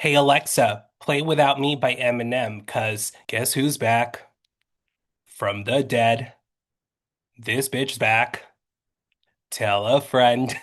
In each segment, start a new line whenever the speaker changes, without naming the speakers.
Hey Alexa, play Without Me by Eminem, cause guess who's back? From the dead. This bitch's back. Tell a friend.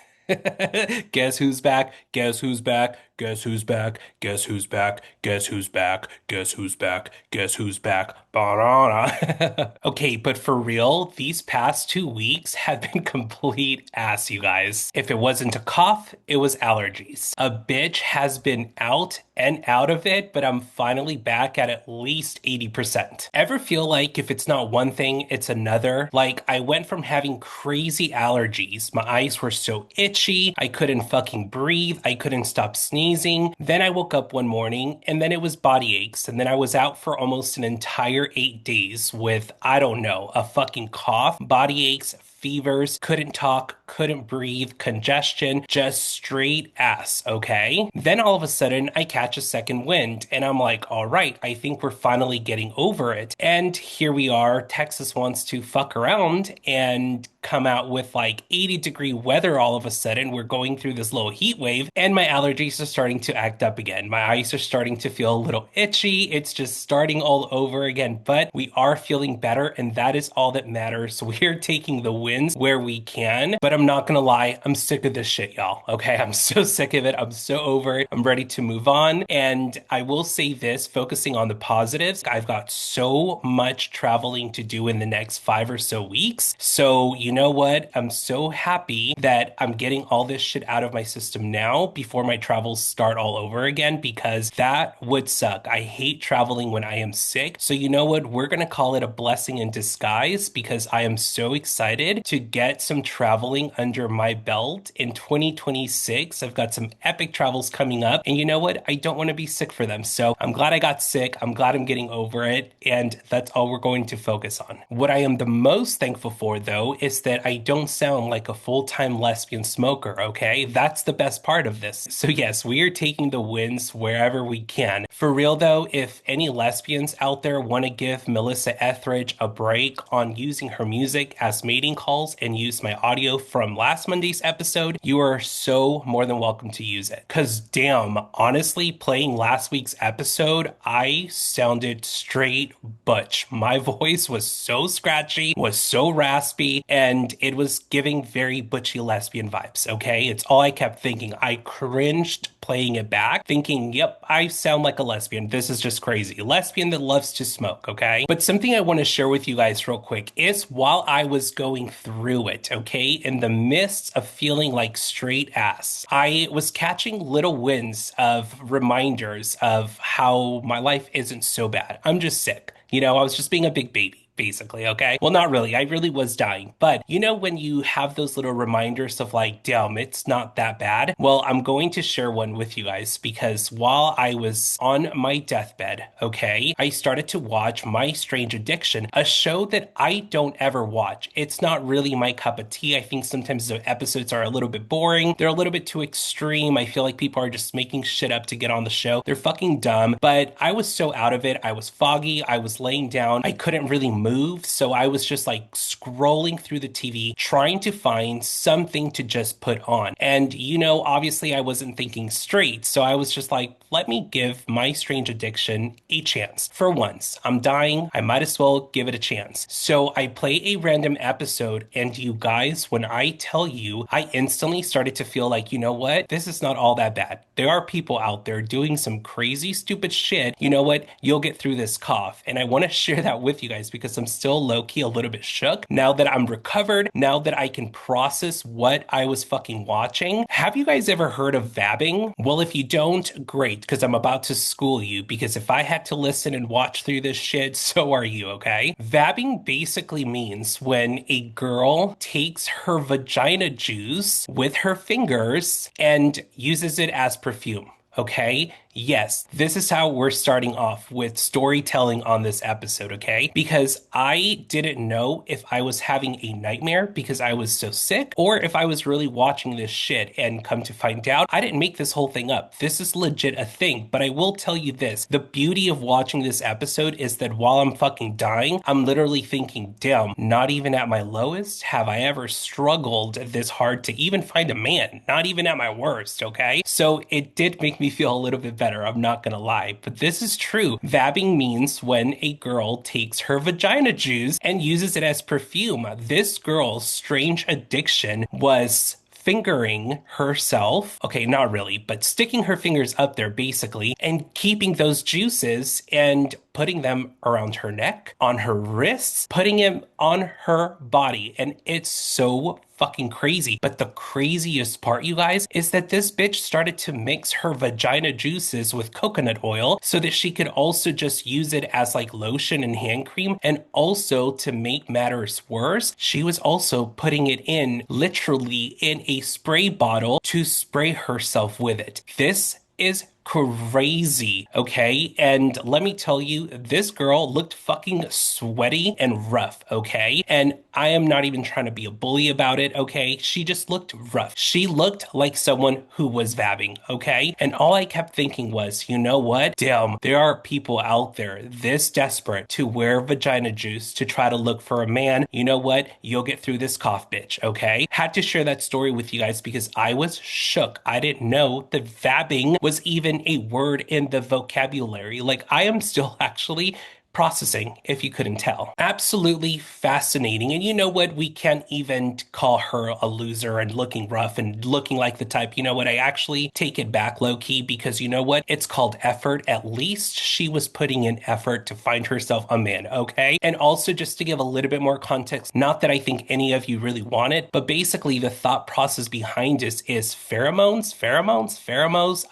Guess who's back? Guess who's back? Guess who's back? Guess who's back? Guess who's back? Guess who's back? Guess who's back? Ba-da-da. Okay, but for real, these past 2 weeks have been complete ass, you guys. If it wasn't a cough, it was allergies. A bitch has been out and out of it, but I'm finally back at least 80%. Ever feel like if it's not one thing, it's another? Like I went from having crazy allergies. My eyes were so itchy. I couldn't fucking breathe. I couldn't stop sneezing. Then I woke up one morning and then it was body aches. And then I was out for almost an entire 8 days with, I don't know, a fucking cough, body aches, fevers, couldn't talk, couldn't breathe, congestion, just straight ass, okay? Then all of a sudden, I catch a second wind and I'm like, all right, I think we're finally getting over it. And here we are. Texas wants to fuck around and come out with like 80-degree weather all of a sudden. We're going through this little heat wave and my allergies are starting to act up again. My eyes are starting to feel a little itchy. It's just starting all over again, but we are feeling better and that is all that matters. We're taking the wins where we can, but I'm not gonna lie, I'm sick of this shit, y'all. Okay, I'm so sick of it. I'm so over it. I'm ready to move on. And I will say this, focusing on the positives, I've got so much traveling to do in the next 5 or so weeks. So, you know what? I'm so happy that I'm getting all this shit out of my system now before my travels start all over again, because that would suck. I hate traveling when I am sick. So, you know what? We're gonna call it a blessing in disguise because I am so excited to get some traveling under my belt in 2026. I've got some epic travels coming up, and you know what? I don't want to be sick for them. So I'm glad I got sick. I'm glad I'm getting over it, and that's all we're going to focus on. What I am the most thankful for, though, is that I don't sound like a full-time lesbian smoker, okay? That's the best part of this. So yes, we are taking the wins wherever we can. For real, though, if any lesbians out there want to give Melissa Etheridge a break on using her music as mating calls and use my audio from last Monday's episode, you are so more than welcome to use it. Cause damn, honestly, playing last week's episode, I sounded straight butch. My voice was so scratchy, was so raspy, and it was giving very butchy lesbian vibes, okay? It's all I kept thinking. I cringed playing it back, thinking, yep, I sound like a lesbian. This is just crazy. Lesbian that loves to smoke, okay? But something I want to share with you guys real quick is while I was going through it, okay, in the midst of feeling like straight ass, I was catching little wins of reminders of how my life isn't so bad. I'm just sick. I was just being a big baby. Basically, okay? Well, not really. I really was dying. But when you have those little reminders of like, damn, it's not that bad. Well, I'm going to share one with you guys because while I was on my deathbed, okay, I started to watch My Strange Addiction, a show that I don't ever watch. It's not really my cup of tea. I think sometimes the episodes are a little bit boring. They're a little bit too extreme. I feel like people are just making shit up to get on the show. They're fucking dumb. But I was so out of it. I was foggy. I was laying down. I couldn't really move. So I was just like scrolling through the TV, trying to find something to just put on. And obviously I wasn't thinking straight. So I was just like, let me give My Strange Addiction a chance. For once, I'm dying. I might as well give it a chance. So I play a random episode, and you guys, when I tell you, I instantly started to feel like, you know what? This is not all that bad. There are people out there doing some crazy, stupid shit. You know what? You'll get through this cough. And I want to share that with you guys because I'm still low-key a little bit shook. Now that I'm recovered, now that I can process what I was fucking watching. Have you guys ever heard of vabbing? Well, if you don't, great, because I'm about to school you, because if I had to listen and watch through this shit, so are you, okay? Vabbing basically means when a girl takes her vagina juice with her fingers and uses it as perfume. Okay? Yes, this is how we're starting off with storytelling on this episode, okay? Because I didn't know if I was having a nightmare because I was so sick or if I was really watching this shit, and come to find out, I didn't make this whole thing up. This is legit a thing, but I will tell you this. The beauty of watching this episode is that while I'm fucking dying, I'm literally thinking, damn, not even at my lowest have I ever struggled this hard to even find a man, not even at my worst, okay? So it did make me feel a little bit better, I'm not gonna lie. But this is true. Vabbing means when a girl takes her vagina juice and uses it as perfume. This girl's strange addiction was fingering herself. Okay, not really, but sticking her fingers up there basically and keeping those juices and putting them around her neck, on her wrists, putting them on her body. And it's so fucking crazy. But the craziest part, you guys, is that this bitch started to mix her vagina juices with coconut oil so that she could also just use it as like lotion and hand cream. And also to make matters worse, she was also putting it in literally in a spray bottle to spray herself with it. This is crazy, okay? And let me tell you, this girl looked fucking sweaty and rough, okay? And I am not even trying to be a bully about it, okay? She just looked rough. She looked like someone who was vabbing, okay? And all I kept thinking was, you know what? Damn, there are people out there this desperate to wear vagina juice to try to look for a man. You know what? You'll get through this cough, bitch, okay? Had to share that story with you guys because I was shook. I didn't know that vabbing was even a word in the vocabulary. Like, I am still actually processing, if you couldn't tell. Absolutely fascinating. And you know what? We can't even call her a loser and looking rough and looking like the type. You know what? I actually take it back low key because you know what? It's called effort. At least she was putting in effort to find herself a man, okay? And also, just to give a little bit more context, not that I think any of you really want it, but basically the thought process behind this is pheromones.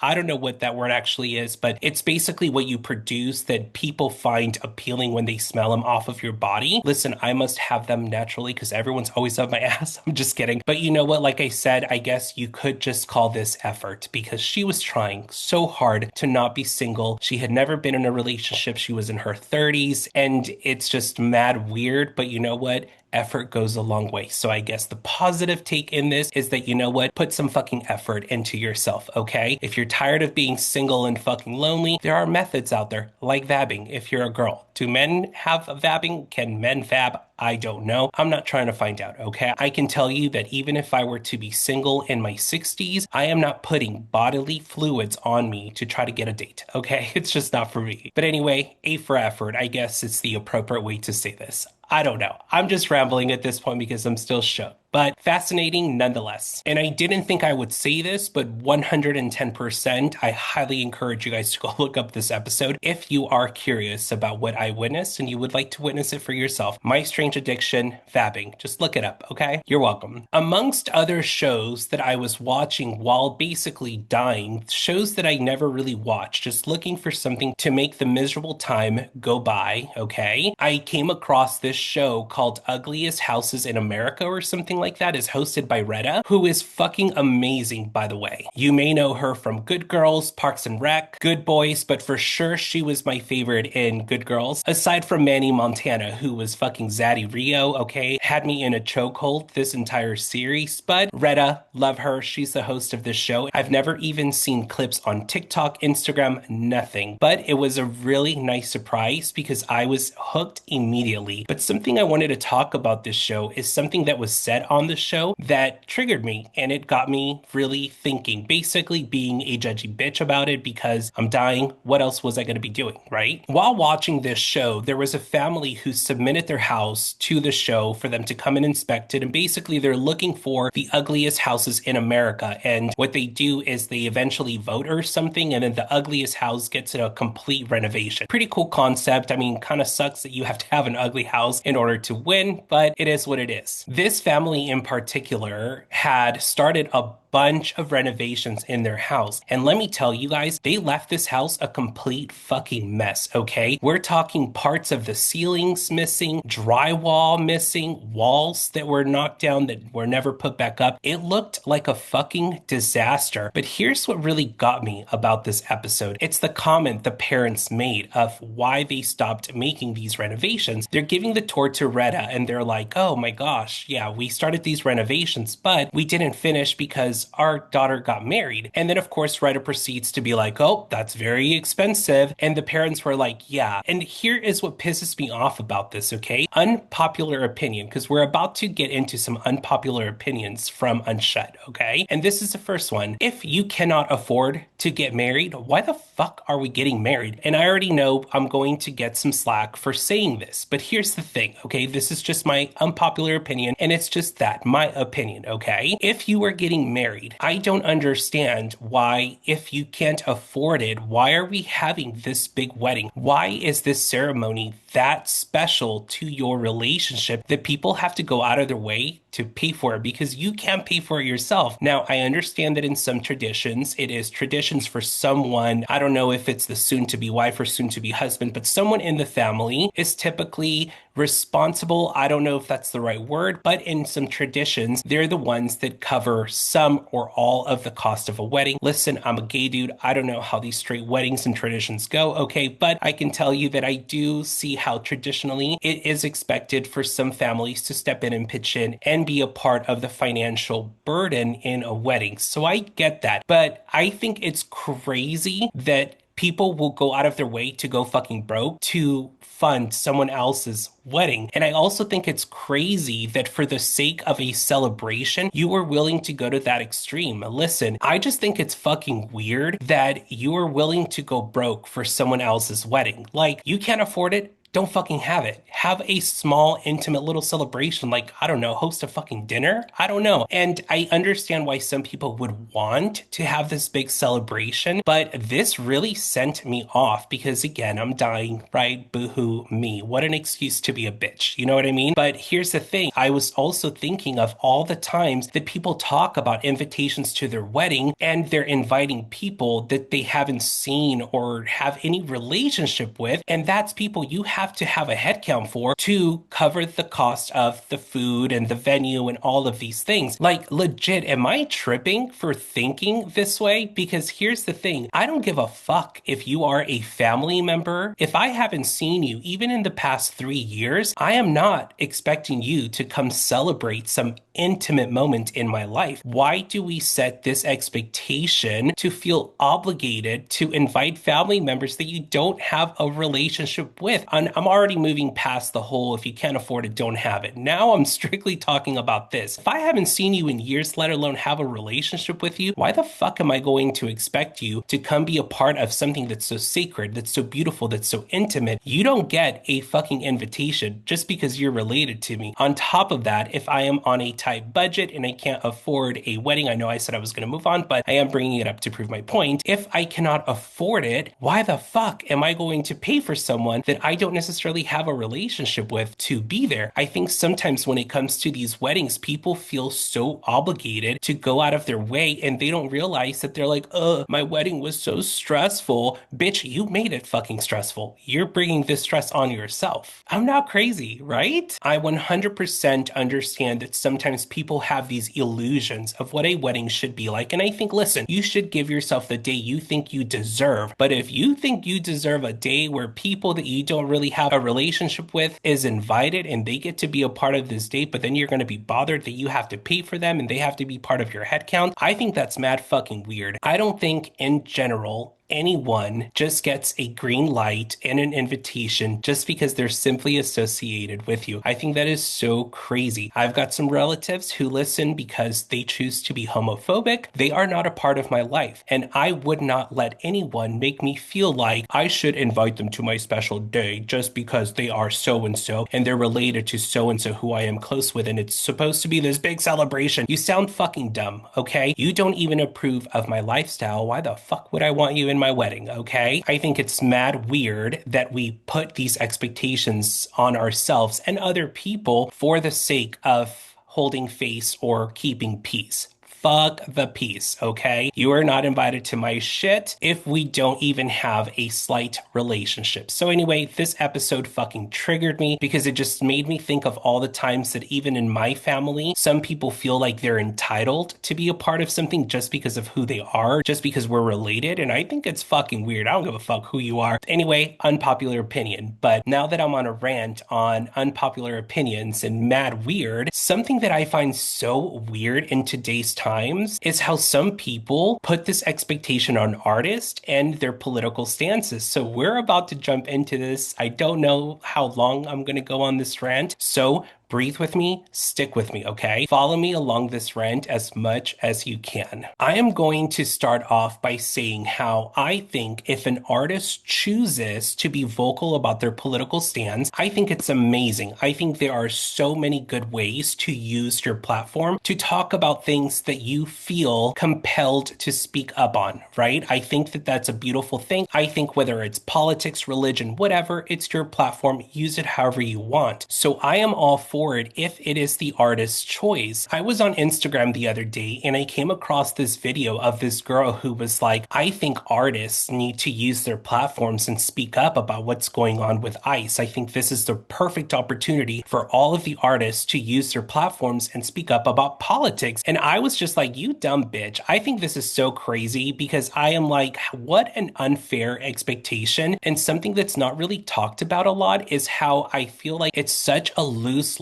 I don't know what that word actually is, but it's basically what you produce that people find appealing when they smell them off of your body. Listen, I must have them naturally because everyone's always up my ass. I'm just kidding. But you know what? Like I said, I guess you could just call this effort because she was trying so hard to not be single. She had never been in a relationship. She was in her 30s and it's just mad weird. But you know what? Effort goes a long way. So I guess the positive take in this is that, you know what? Put some fucking effort into yourself, okay? If you're tired of being single and fucking lonely, there are methods out there like vabbing if you're a girl. Do men have vabbing? Can men vab? I don't know. I'm not trying to find out, okay? I can tell you that even if I were to be single in my 60s, I am not putting bodily fluids on me to try to get a date, okay? It's just not for me. But anyway, A for effort. I guess it's the appropriate way to say this. I don't know. I'm just rambling at this point because I'm still shook, but fascinating nonetheless. And I didn't think I would say this, but 110%, I highly encourage you guys to go look up this episode if you are curious about what I witnessed and you would like to witness it for yourself. My Strange Addiction, Vabbing. Just look it up, okay? You're welcome. Amongst other shows that I was watching while basically dying, shows that I never really watched, just looking for something to make the miserable time go by, okay? I came across this show called Ugliest Houses in America or something like that. Is hosted by Retta, who is fucking amazing, by the way. You may know her from Good Girls, Parks and Rec, Good Boys, but for sure she was my favorite in Good Girls, aside from Manny Montana, who was fucking Zaddy Rio, okay? Had me in a chokehold this entire series, but Retta, love her. She's the host of this show. I've never even seen clips on TikTok, Instagram, nothing, but it was a really nice surprise because I was hooked immediately. But something I wanted to talk about this show is something that was said on the show that triggered me and it got me really thinking, basically being a judgy bitch about it because I'm dying. What else was I going to be doing, right? While watching this show, there was a family who submitted their house to the show for them to come and inspect it. And basically they're looking for the ugliest houses in America. And what they do is they eventually vote or something. And then the ugliest house gets a complete renovation. Pretty cool concept. I mean, kind of sucks that you have to have an ugly house in order to win, but it is what it is. This family in particular had started a bunch of renovations in their house. And let me tell you guys, they left this house a complete fucking mess, okay? We're talking parts of the ceilings missing, drywall missing, walls that were knocked down that were never put back up. It looked like a fucking disaster. But here's what really got me about this episode. It's the comment the parents made of why they stopped making these renovations. They're giving the tour to Retta and they're like, oh my gosh, yeah, we started these renovations, but we didn't finish because because our daughter got married. And then, of course, Ryder proceeds to be like, oh, that's very expensive. And the parents were like, yeah. And here is what pisses me off about this, okay? Unpopular opinion, because we're about to get into some unpopular opinions from Unshut, okay? And this is the first one. If you cannot afford to get married, why the fuck are we getting married? And I already know I'm going to get some slack for saying this, but here's the thing, okay? This is just my unpopular opinion, and it's just that, my opinion, okay? If you are getting married, I don't understand why, if you can't afford it, why are we having this big wedding? Why is this ceremony that special to your relationship that people have to go out of their way to pay for it because you can't pay for it yourself? Now, I understand that in some traditions, it is traditions for someone, I don't know if it's the soon to be wife or soon to be husband, but someone in the family is typically responsible. I don't know if that's the right word, but in some traditions, they're the ones that cover some or all of the cost of a wedding. Listen, I'm a gay dude. I don't know how these straight weddings and traditions go, okay? But I can tell you that I do see how traditionally it is expected for some families to step in and pitch in and be a part of the financial burden in a wedding. So I get that. But I think it's crazy that people will go out of their way to go fucking broke to fund someone else's wedding. And I also think it's crazy that for the sake of a celebration, you are willing to go to that extreme. Listen, I just think it's fucking weird that you are willing to go broke for someone else's wedding. Like, you can't afford it. Don't fucking have it. Have a small, intimate little celebration, like, I don't know, host a fucking dinner. I don't know. And I understand why some people would want to have this big celebration, but this really sent me off because, again, I'm dying, right? Boohoo me. What an excuse to be a bitch. You know what I mean? But here's the thing. I was also thinking of all the times that people talk about invitations to their wedding and they're inviting people that they haven't seen or have any relationship with. And that's people you have to have a head count for to cover the cost of the food and the venue and all of these things. Like, legit, am I tripping for thinking this way? Because here's the thing, I don't give a fuck if you are a family member. If I haven't seen you, even in the past 3 years, I am not expecting you to come celebrate some intimate moment in my life. Why do we set this expectation to feel obligated to invite family members that you don't have a relationship with? I'm already moving past the whole if you can't afford it, don't have it. Now I'm strictly talking about this. If I haven't seen you in years, let alone have a relationship with you, why the fuck am I going to expect you to come be a part of something that's so sacred, that's so beautiful, that's so intimate? You don't get a fucking invitation just because you're related to me. On top of that, if I am on a tight budget and I can't afford a wedding, I know I said I was going to move on, but I am bringing it up to prove my point. If I cannot afford it, why the fuck am I going to pay for someone that I don't necessarily have a relationship with to be there? I think sometimes when it comes to these weddings, people feel so obligated to go out of their way and they don't realize that they're like, my wedding was so stressful. Bitch, you made it fucking stressful. You're bringing this stress on yourself. I'm not crazy, right? I 100% understand that sometimes people have these illusions of what a wedding should be like. And I think, listen, you should give yourself the day you think you deserve. But if you think you deserve a day where people that you don't really have a relationship with is invited and they get to be a part of this date, but then you're going to be bothered that you have to pay for them and they have to be part of your head count, I think that's mad fucking weird. I don't think in general anyone just gets a green light and an invitation just because they're simply associated with you. I think that is so crazy. I've got some relatives who listen because they choose to be homophobic. They are not a part of my life, and I would not let anyone make me feel like I should invite them to my special day just because they are so and so and they're related to so and so who I am close with, and it's supposed to be this big celebration. You sound fucking dumb, okay? You don't even approve of my lifestyle. Why the fuck would I want you in my wedding, okay? I think it's mad weird that we put these expectations on ourselves and other people for the sake of holding face or keeping peace. Fuck the peace, okay? You are not invited to my shit if we don't even have a slight relationship. So anyway, this episode fucking triggered me because it just made me think of all the times that even in my family, some people feel like they're entitled to be a part of something just because of who they are, just because we're related. And I think it's fucking weird. I don't give a fuck who you are. Anyway, unpopular opinion. But now that I'm on a rant on unpopular opinions and mad weird, something that I find so weird in today's time times is how some people put this expectation on artists and their political stances. So we're about to jump into this. I don't know how long I'm going to go on this rant. So breathe with me, stick with me, okay? Follow me along this rant as much as you can. I am going to start off by saying how I think if an artist chooses to be vocal about their political stance, I think it's amazing. I think there are so many good ways to use your platform to talk about things that you feel compelled to speak up on, right? I think that that's a beautiful thing. I think whether it's politics, religion, whatever, it's your platform. Use it however you want. So I am all for it if it is the artist's choice. I was on Instagram the other day and I came across this video of this girl who was like, I think artists need to use their platforms and speak up about what's going on with ICE. I think this is the perfect opportunity for all of the artists to use their platforms and speak up about politics. And I was just like, you dumb bitch. I think this is so crazy because I am like, what an unfair expectation. And something that's not really talked about a lot is how I feel like it's such a lose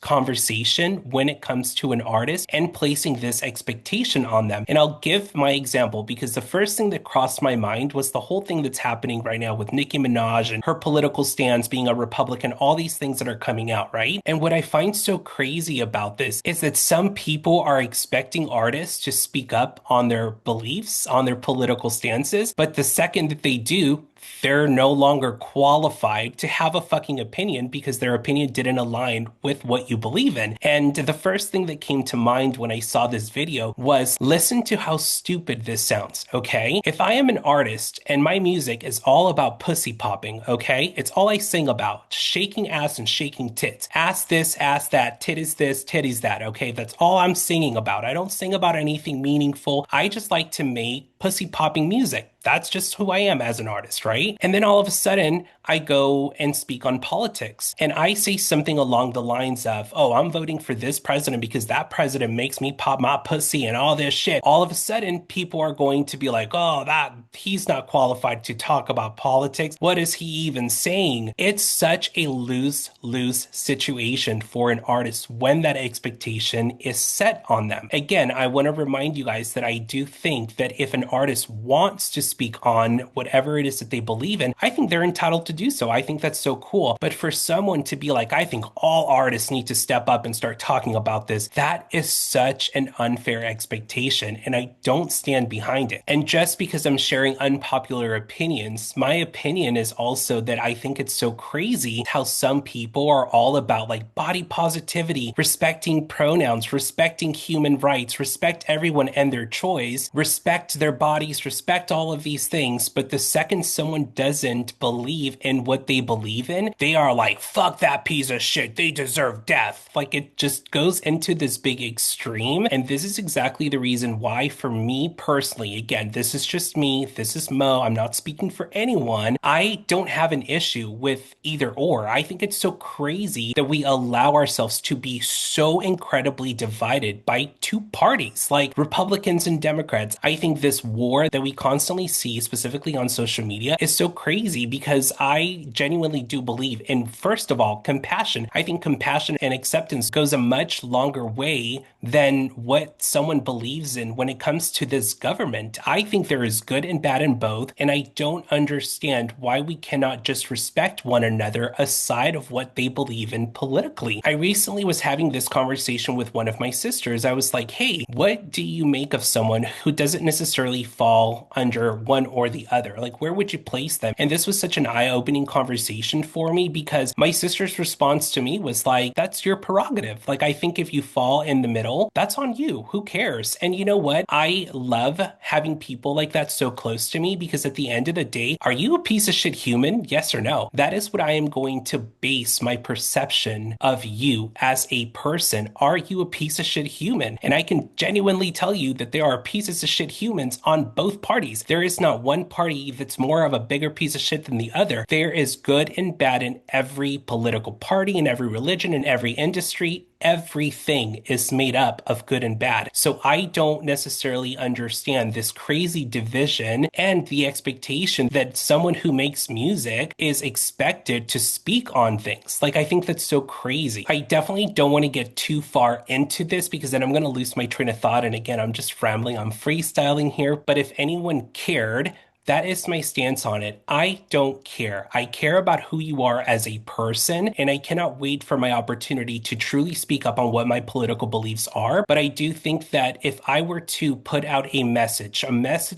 conversation when it comes to an artist and placing this expectation on them. And I'll give my example because the first thing that crossed my mind was the whole thing that's happening right now with Nicki Minaj and her political stance, being a Republican, all these things that are coming out, right? And what I find so crazy about this is that some people are expecting artists to speak up on their beliefs, on their political stances, but the second that they do, they're no longer qualified to have a fucking opinion because their opinion didn't align with what you believe in. And the first thing that came to mind when I saw this video was listen to how stupid this sounds, okay? If I am an artist and my music is all about pussy popping, okay? It's all I sing about, shaking ass and shaking tits. Ass this, ass that, titties this, titties that, okay? That's all I'm singing about. I don't sing about anything meaningful. I just like to make pussy popping music. That's just who I am as an artist, right? And then all of a sudden, I go and speak on politics. And I say something along the lines of, oh, I'm voting for this president because that president makes me pop my pussy and all this shit. All of a sudden, people are going to be like, oh, that he's not qualified to talk about politics. What is he even saying? It's such a lose-lose situation for an artist when that expectation is set on them. Again, I want to remind you guys that I do think that if an artist wants to speak on whatever it is that they believe in, I think they're entitled to do so. I think that's so cool. But for someone to be like, I think all artists need to step up and start talking about this, that is such an unfair expectation. And I don't stand behind it. And just because I'm sharing unpopular opinions, my opinion is also that I think it's so crazy how some people are all about like body positivity, respecting pronouns, respecting human rights, respect everyone and their choice, respect their bodies, respect all of these things. But the second someone doesn't believe in what they believe in, they are like, fuck that piece of shit. They deserve death. Like it just goes into this big extreme. And this is exactly the reason why, for me personally, again, this is just me. This is Mo. I'm not speaking for anyone. I don't have an issue with either or. I think it's so crazy that we allow ourselves to be so incredibly divided by two parties, like Republicans and Democrats. I think this war that we constantly see, specifically on social media, is so crazy because I genuinely do believe in, first of all, compassion. I think compassion and acceptance goes a much longer way than what someone believes in when it comes to this government. I think there is good and bad in both, and I don't understand why we cannot just respect one another aside of what they believe in politically. I recently was having this conversation with one of my sisters. I was like, hey, what do you make of someone who doesn't necessarily fall under one or the other? Like, where would you place them? And this was such an eye-opening conversation for me because my sister's response to me was like, that's your prerogative. Like, I think if you fall in the middle, that's on you. Who cares? And you know what? I love having people like that so close to me because at the end of the day, are you a piece of shit human? Yes or no? That is what I am going to base my perception of you as a person. Are you a piece of shit human? And I can genuinely tell you that there are pieces of shit humans on both parties. There is not one party that's more of a bigger piece of shit than the other. There is good and bad in every political party, in every religion, in every industry. everything is made up of good and bad. So I don't necessarily understand this crazy division and the expectation that someone who makes music is expected to speak on things. Like, I think that's so crazy. I definitely don't want to get too far into this because then I'm going to lose my train of thought. And again, I'm just rambling, I'm freestyling here. But if anyone cared, that is my stance on it. I don't care. I care about who you are as a person, and I cannot wait for my opportunity to truly speak up on what my political beliefs are. But I do think that if I were to put out a message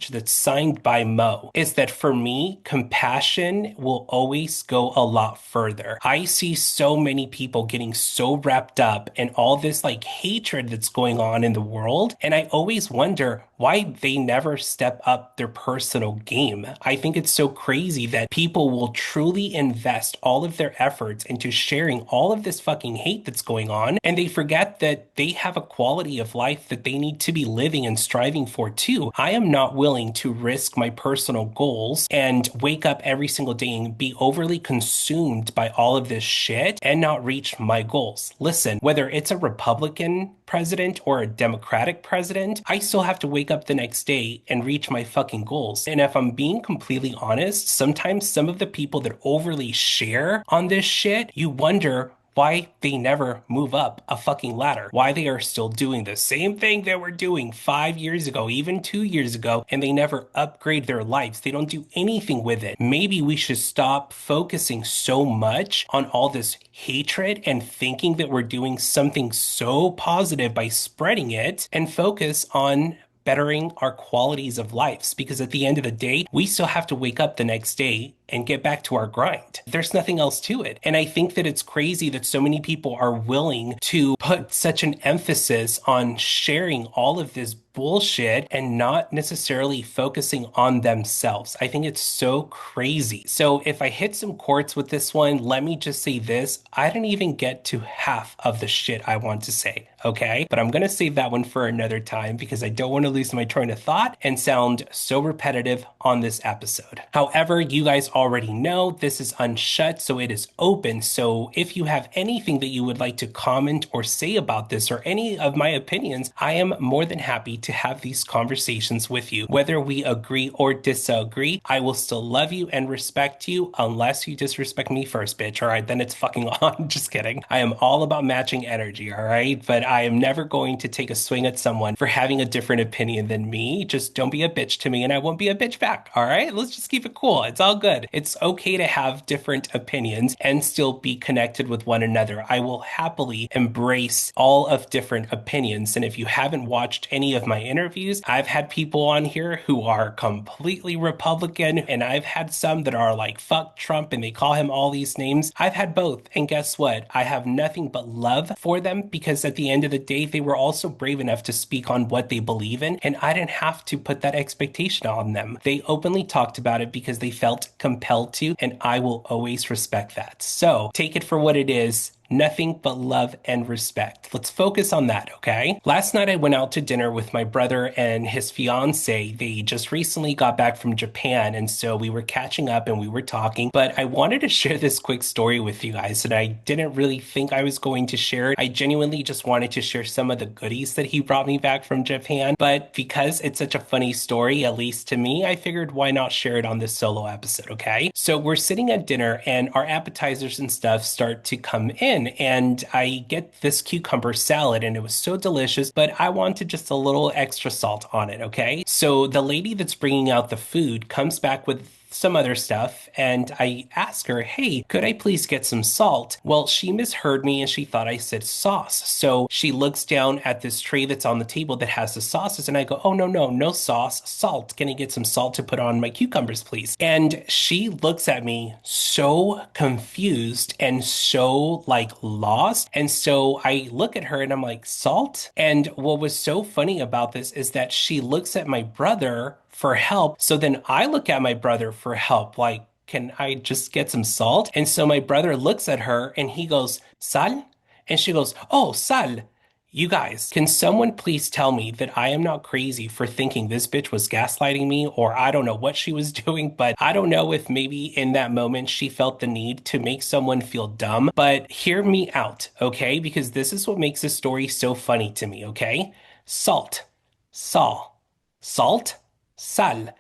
that's signed by Mo, is that for me, compassion will always go a lot further. I see so many people getting so wrapped up in all this like hatred that's going on in the world, and I always wonder why they never step up their personal game. I think it's so crazy that people will truly invest all of their efforts into sharing all of this fucking hate that's going on, and they forget that they have a quality of life that they need to be living and striving for too. I am not willing to risk my personal goals and wake up every single day and be overly consumed by all of this shit and not reach my goals. Listen, whether it's a Republican president or a Democratic president, I still have to wake up the next day and reach my fucking goals. And if I'm being completely honest, sometimes some of the people that overly share on this shit, you wonder why they never move up a fucking ladder, why they are still doing the same thing they were doing 5 years ago, even 2 years ago, and they never upgrade their lives. They don't do anything with it. Maybe we should stop focusing so much on all this hatred and thinking that we're doing something so positive by spreading it and focus on bettering our qualities of lives, because at the end of the day, we still have to wake up the next day and get back to our grind. There's nothing else to it. And I think that it's crazy that so many people are willing to put such an emphasis on sharing all of this bullshit and not necessarily focusing on themselves. I think it's so crazy. So if I hit some courts with this one, let me just say this. I didn't even get to half of the shit I want to say, okay? But I'm gonna save that one for another time because I don't want to lose my train of thought and sound so repetitive on this episode. However, you guys already know this is unshut, so it is open. So if you have anything that you would like to comment or say about this or any of my opinions, I am more than happy to have these conversations with you. Whether we agree or disagree, I will still love you and respect you unless you disrespect me first, bitch. All right, then it's fucking on. Just kidding. I am all about matching energy, all right? But I am never going to take a swing at someone for having a different opinion than me. Just don't be a bitch to me and I won't be a bitch back, all right? Let's just keep it cool. It's all good. It's okay to have different opinions and still be connected with one another. I will happily embrace all of different opinions. And if you haven't watched any of my interviews, I've had people on here who are completely Republican, and I've had some that are like, fuck Trump, and they call him all these names. I've had both. And guess what? I have nothing but love for them because at the end of the day, they were also brave enough to speak on what they believe in, and I didn't have to put that expectation on them. They openly talked about it because they felt compelled to, and I will always respect that. So take it for what it is. Nothing but love and respect. Let's focus on that, okay? Last night I went out to dinner with my brother and his fiance. They just recently got back from Japan, and so we were catching up and we were talking. But I wanted to share this quick story with you guys that I didn't really think I was going to share. I genuinely just wanted to share some of the goodies that he brought me back from Japan. But because it's such a funny story, at least to me, I figured why not share it on this solo episode, okay? So we're sitting at dinner and our appetizers and stuff start to come in, and I get this cucumber salad and it was so delicious, but I wanted just a little extra salt on it, okay? So the lady that's bringing out the food comes back with some other stuff, and I ask her, hey, could I please get some salt? Well, she misheard me and she thought I said sauce. So she looks down at this tray that's on the table that has the sauces, and I go, oh, no, no, no sauce, salt. Can I get some salt to put on my cucumbers, please? And she looks at me so confused and so like lost. And so I look at her and I'm like, salt? And what was so funny about this is that she looks at my brother for help. So then I look at my brother for help, like, can I just get some salt? And so my brother looks at her and he goes, sal? And she goes, oh, sal. You guys, can someone please tell me that I am not crazy for thinking this bitch was gaslighting me, or I don't know what she was doing, but I don't know if maybe in that moment she felt the need to make someone feel dumb. But hear me out, okay? Because this is what makes this story so funny to me, okay? Salt, sal, salt, sal.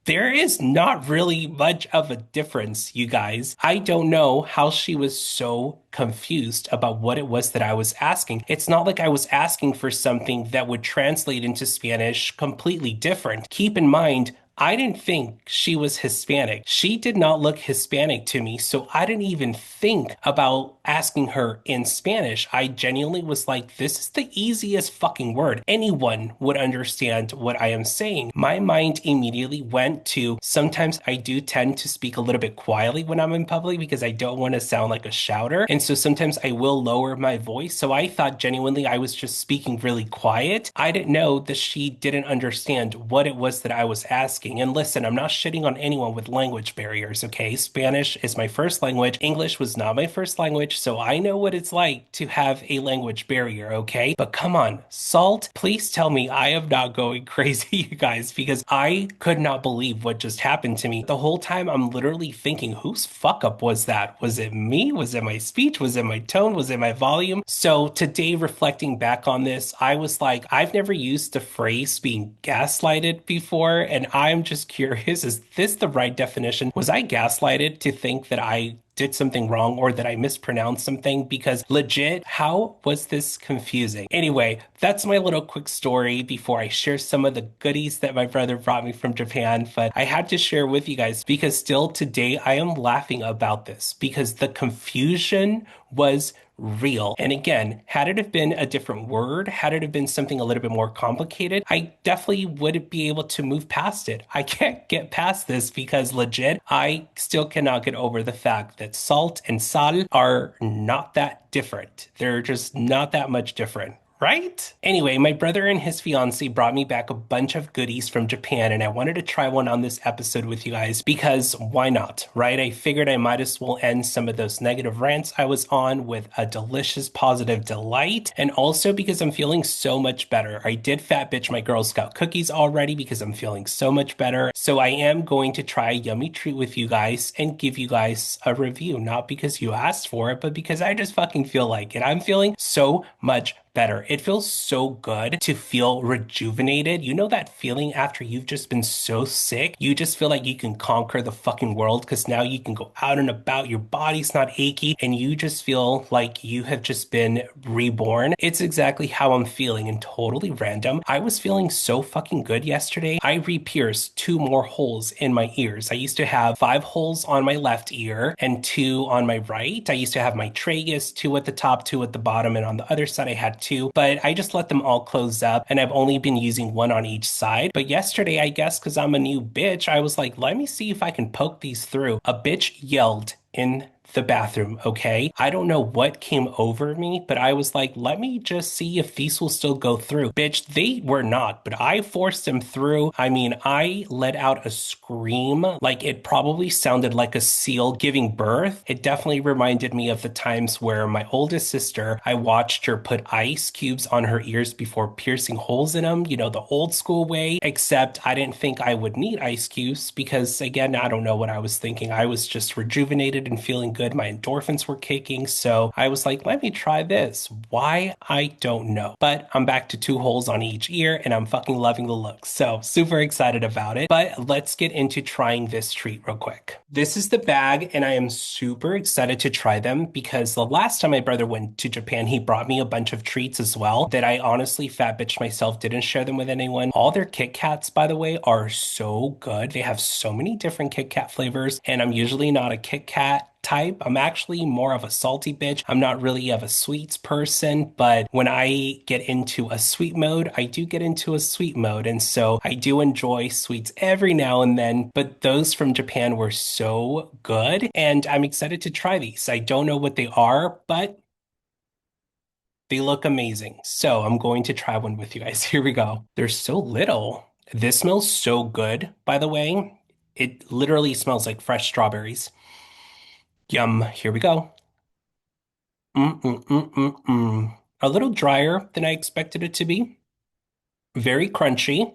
There is not really much of a difference, you guys. I don't know how she was so confused about what it was that I was asking. It's not like I was asking for something that would translate into Spanish completely different. Keep in mind, I didn't think she was Hispanic. She did not look Hispanic to me, so I didn't even think about asking her in Spanish. I genuinely was like, this is the easiest fucking word. Anyone would understand what I am saying. My mind immediately went to sometimes I do tend to speak a little bit quietly when I'm in public because I don't want to sound like a shouter. And so sometimes I will lower my voice. So I thought genuinely I was just speaking really quiet. I didn't know that she didn't understand what it was that I was asking. And listen, I'm not shitting on anyone with language barriers, okay? Spanish is my first language. English was not my first language, so I know what it's like to have a language barrier, okay? But come on, Salt, please tell me I am not going crazy, you guys, because I could not believe what just happened to me. The whole time I'm literally thinking, whose fuck up was that? Was it me? Was it my speech? Was it my tone? Was it my volume? So today, reflecting back on this, I was like, I've never used the phrase being gaslighted before, and I'm just curious, is this the right definition? Was I gaslighted to think that I did something wrong or that I mispronounced something? Because legit, how was this confusing? Anyway, that's my little quick story before I share some of the goodies that my brother brought me from Japan. But I had to share with you guys because still today I am laughing about this because the confusion was real. And again, had it have been a different word, had it have been something a little bit more complicated, I definitely would be able to move past it. I can't get past this because legit, I still cannot get over the fact that salt and sal are not that different. They're just not that much different. Right? Anyway, my brother and his fiance brought me back a bunch of goodies from Japan, and I wanted to try one on this episode with you guys because why not, right? I figured I might as well end some of those negative rants I was on with a delicious positive delight, and also because I'm feeling so much better. I did fat bitch my Girl Scout cookies already because I'm feeling so much better. So I am going to try a yummy treat with you guys and give you guys a review, not because you asked for it, but because I just fucking feel like it. I'm feeling so much better. It feels so good to feel rejuvenated. You know that feeling after you've just been so sick? You just feel like you can conquer the fucking world because now you can go out and about. Your body's not achy and you just feel like you have just been reborn. It's exactly how I'm feeling and totally random. I was feeling so fucking good yesterday. I re-pierced two more holes in my ears. I used to have five holes on my left ear and two on my right. I used to have my tragus, two at the top, two at the bottom, and on the other side I had two, but I just let them all close up and I've only been using one on each side. But yesterday, I guess because I'm a new bitch, I was like, let me see if I can poke these through. A bitch yelled in the bathroom, okay? I don't know what came over me, but I was like, let me just see if these will still go through. Bitch, they were not, but I forced them through. I mean, I let out a scream like it probably sounded like a seal giving birth. It definitely reminded me of the times where my oldest sister, I watched her put ice cubes on her ears before piercing holes in them, you know, the old school way, except I didn't think I would need ice cubes because, again, I don't know what I was thinking. I was just rejuvenated and feeling good. My endorphins were kicking. So I was like, let me try this. Why? I don't know. But I'm back to two holes on each ear and I'm fucking loving the look. So super excited about it. But let's get into trying this treat real quick. This is the bag and I am super excited to try them because the last time my brother went to Japan, he brought me a bunch of treats as well that I honestly fat bitch myself didn't share them with anyone. All their Kit Kats, by the way, are so good. They have so many different Kit Kat flavors and I'm usually not a Kit Kat type. I'm actually more of a salty bitch. I'm not really of a sweets person, but when I get into a sweet mode, I do get into a sweet mode. And so I do enjoy sweets every now and then, but those from Japan were so good and I'm excited to try these. I don't know what they are, but they look amazing. So I'm going to try one with you guys. Here we go. They're so little. This smells so good, by the way. It literally smells like fresh strawberries. Yum. Here we go. Mm-mm-mm-mm-mm. A little drier than I expected it to be. Very crunchy,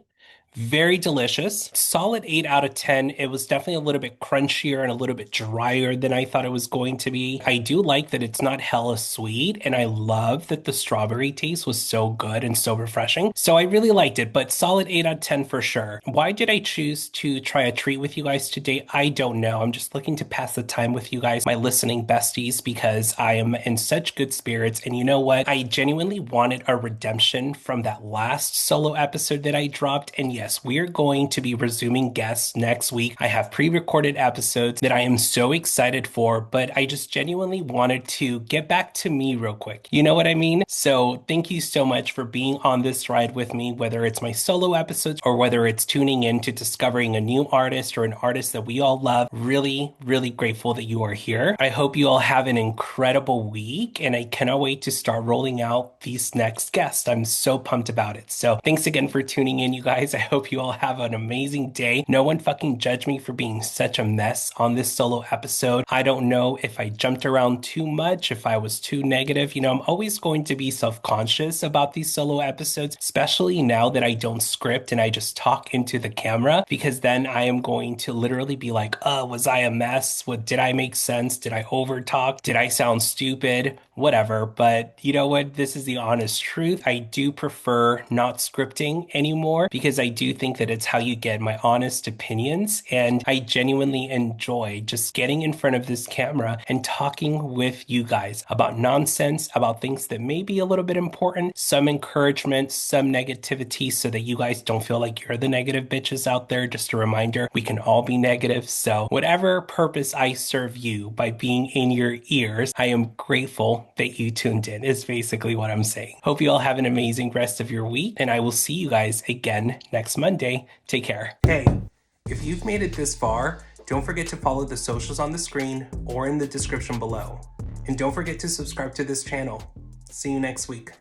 very delicious. Solid 8 out of 10. It was definitely a little bit crunchier and a little bit drier than I thought it was going to be. I do like that it's not hella sweet, and I love that the strawberry taste was so good and so refreshing. So I really liked it, but solid 8 out of 10 for sure. Why did I choose to try a treat with you guys today? I don't know. I'm just looking to pass the time with you guys, my listening besties, because I am in such good spirits. And you know what? I genuinely wanted a redemption from that last solo episode that I dropped. And yes, we are going to be resuming guests next week. I have pre-recorded episodes that I am so excited for, but I just genuinely wanted to get back to me real quick. You know what I mean? So thank you so much for being on this ride with me, whether it's my solo episodes or whether it's tuning in to discovering a new artist or an artist that we all love. Really, really grateful that you are here. I hope you all have an incredible week, and I cannot wait to start rolling out these next guests. I'm so pumped about it. So thanks again for tuning in, you guys. I hope you all have an amazing day. No one fucking judge me for being such a mess on this solo episode. I don't know if I jumped around too much, if I was too negative. You know, I'm always going to be self-conscious about these solo episodes, especially now that I don't script and I just talk into the camera, because then I am going to literally be like, was I a mess? What, did I make sense? Did I overtalk? Did I sound stupid? Whatever. But you know what? This is the honest truth. I do prefer not scripting anymore because I do think that it's how you get my honest opinions. And I genuinely enjoy just getting in front of this camera and talking with you guys about nonsense, about things that may be a little bit important, some encouragement, some negativity, so that you guys don't feel like you're the negative bitches out there. Just a reminder, we can all be negative. So whatever purpose I serve you by being in your ears, I am grateful that you tuned in, is basically what I'm saying. Hope you all have an amazing rest of your week, and I will see you guys again next Monday. Take care. Hey, if you've made it this far, don't forget to follow the socials on the screen or in the description below. And don't forget to subscribe to this channel. See you next week.